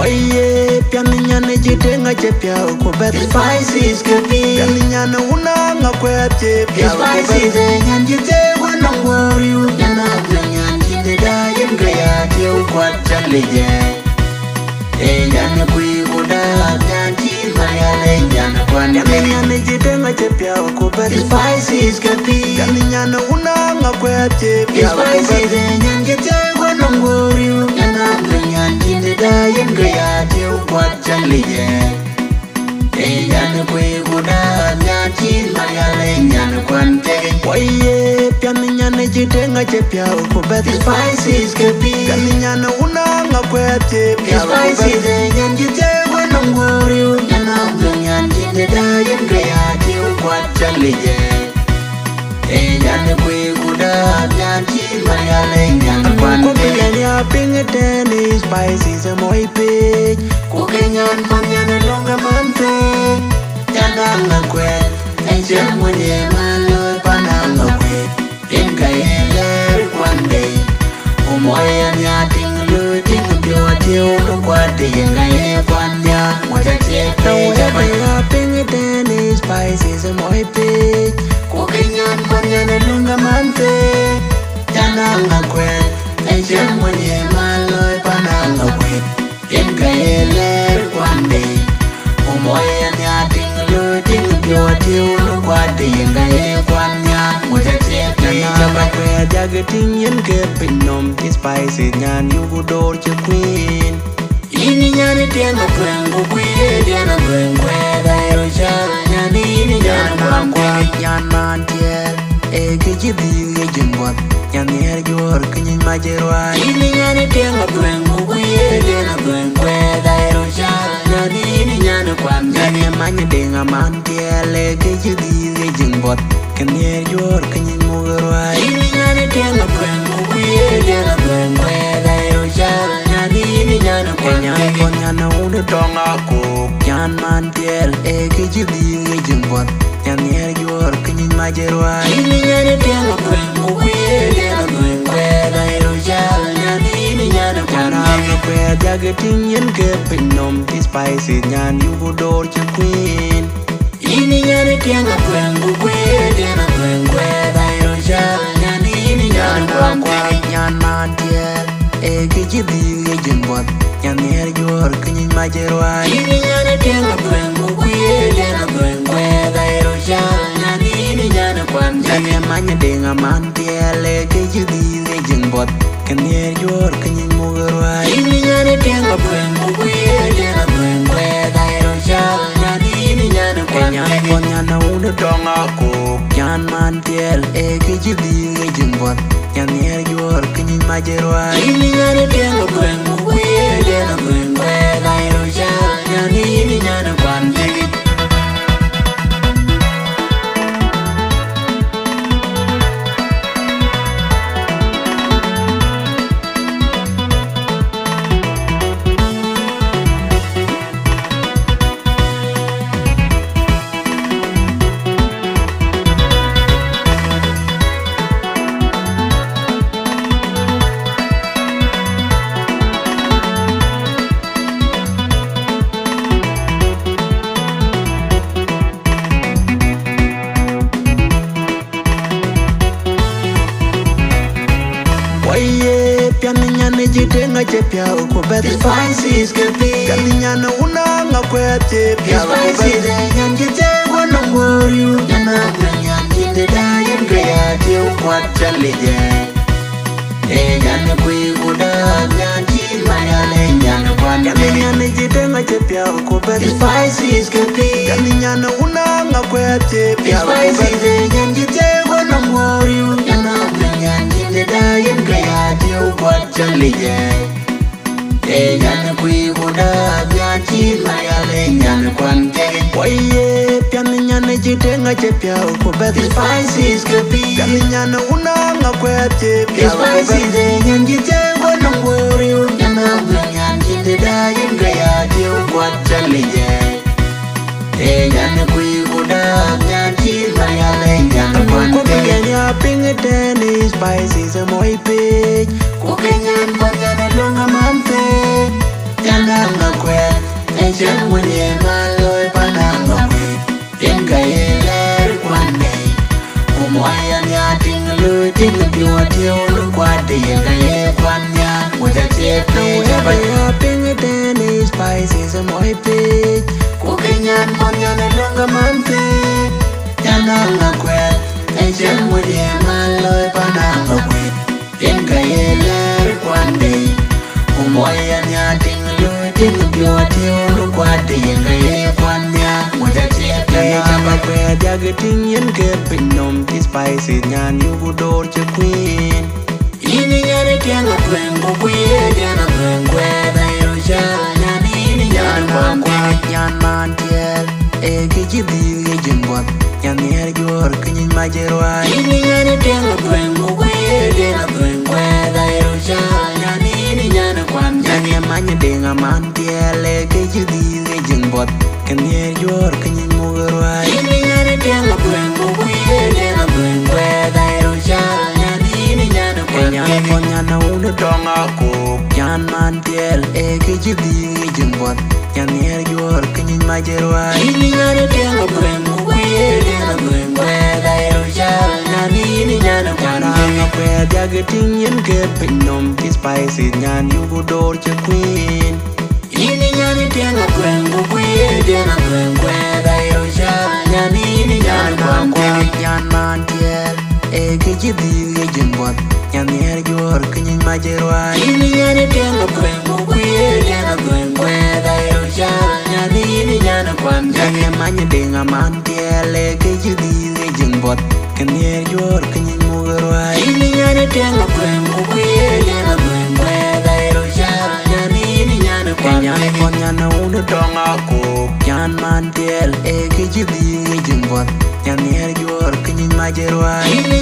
Oye, pianinyane jitenga chepya ukubet Spices kepi Pianinyane unanga kwe chepya Spices nyan jite wana ngoriu Nyana nyan jite da yin gaya Tiu kwat chanlije Nyane kui kuda Nyan jit mariale nyana kwane Pianinyane jitenga chepya ukubet Spices kepi Pianinyane unanga kwe chepya Spices nyan jite wana ngoriu Nyana nyan jite da yin gaya Tiu kwat chanlije Nyane kui kuda Nyan jit mariale nyana kwane Oye, pianinyane jitenga chepya ukubet Spices kepi Pianinyane unanga kwe chepya Spices nyan jite wana ngoriu Nyana nyan jite da yin gaya Tiu kwat chanlije Nyane kui kuda Nyan jit mariale nyana kwane Kukinyani apinga teni Spices moi pich Kukenyan panyan longa mante Jananga kwe Ejem mwenye malo pananga kwe Inka yeler one day Umoya nya tinglu tingbyo tiu Nukwati yenga ye kwanya Moja chete jabay Apinga teni Spices moi pich Kukenyan panyan longa mante Jananga kwe Ejem mwenye malo pananga kwe Inka yeler one day Umoya nya tinglu tingbyo tiu Nukwati yenga ye kwanya Moja chete jabay Kwe jagating yen ke pinom ti Spices nyan yugu door che queen Ini nyane tianga kwengu kwe Diana kwengue dairo chal Nyani ini nyane Kwa kwengue nyan mantiel Ege jidi ge jimbot Nyan yer jor kinyin majerwai Ini nyane tianga kwengu kwe Diana kwengue dairo chal Nyani ini nyane kwengue Nyan manya denga mantiel Ege jidi ge jimbot Kan yer jor kinyin mugerwai Ini nyane tianga kwengu kwe Diana kwengue dairo chal Nyani ini nyane Nyan kwengue kon nyan udu tonga kuk Nyan mantiel Ege jidi ge jimbot Nyan yer jor kinyin majerwai Ini nyane tianga kwengu kwe Diana kwengue dairo chal Nyani ini nyane kwengue Kwe jagating yen ke pinom ti Spices nyan yugu door che queen Ini nyane tianga kwengu kwe Diana kwengue dairo chal Nyani ini nyane Kwa kwengue nyan mantiel Ege jidi ge jimbot Nyan yer jor kinyin majerwai Ini nyane tianga kwengu kwe Diana kwengue dairo chal Nyani ini nyane kwengue Nyan manya denga mantiel Ege jidi ge jimbot Kan yer jor kinyin mugerwai Ini nyane tianga kwengu kwe Diana kwengue dairo chal Nyani ini nyane Nyan kwengue kon nyan udu tonga kuk Nyan mantiel Ege jidi ge jimbot Nyan yer jor kinyin majerwai Ini nyane tianga kwengu kwe Diana kwengue dairo chal Nyani ini nyane kwengue Oye, pianinyane jitenga chepya ukubet Spices kepi Pianinyane unanga kwe chepya Spices nyan jite wana ngoriu Nyana nyan jite da yin gaya Tiu kwat chanlije Nyane kui kuda Nyan jit mariale nyana kwane Pianinyane jitenga chepya ukubet Spices kepi Pianinyane unanga kwe chepya Spices nyan jite wana ngoriu Nyana nyan jite da yin gaya Tiu kwat chanlije Nyane kui kuda Nyan jit mariale nyana kwane Oye, pianinyane jitenga chepya ukubet Spices kepi Pianinyane unanga kwe chepya Spices nyan jite wana ngoriu Nyana nyan jite da yin gaya Tiu kwat chanlije Nyane kui kuda Nyan jit mariale nyana kwane Kukinyani apinga teni Spices moi pich Kukenyan panyan longa mante Jananga ya ping tennis spices moi pe Ku kenyan pon yana lunga mante Yana nga kwet Echen mwenye maloi pana nga kwet Yen ka yeler kwande Umoya nya ting lu ting pyo tiyo lu kwade Yen ka ye kwanya Muja tia kaya Chapa kwe diage ting yen ke pinom ti spices nyan yugu dor che queen Ini nyane tianga kwengo kuye Jana kwengwe da irusha Nyani ini nyane kwangwa Nyan man tiel e ke jidi ge jimbot Nyan yer jor kinyin majerwa Ini nyane tianga kwengo kuye Jana kwengwe da irusha Nyani ini nyane kwangwa Nyan ye manye denga man tiel e ke jidi ge jimbot Kan yer jor kinyin mugerwa Ini nyane tianga kwengo kuye Jana kwengwe da irusha Nyani ini nyane Nyan kwangwa konya na unu donga ko Nyan man tiel e ke jidi ge jimbot Nyan yer jor kinyin majerwa Ini nyane tianga kwengo kuye Jana kwengwe da irusha Nyani ini nyane kwangwa Nyan kwe diage ting yen ke pinom ti spices nyan yugu dor che queen Ini nyane tianga kwengo kuye Jana kwengwe da irusha Nyani ini nyane kwangwa Nyan man tiel e ke jidi ge jimbot Nyan yer jor kinyin majerwa Ini nyane tianga kwengo kuye Jana kwengwe da irusha Nyani ini nyane kwangwa Nyan ye manye denga man tiel e ke jidi ge jimbot Kan yer jor kinyin mugerwa Ini nyane tianga kwengo kuye Jana kwengwe da irusha Nyani ini nyane kwangwa Nyan konya na unu donga ko Nyan man tiel e ke jidi ge jimbot Nyan yer jor kinyin majerwa Ini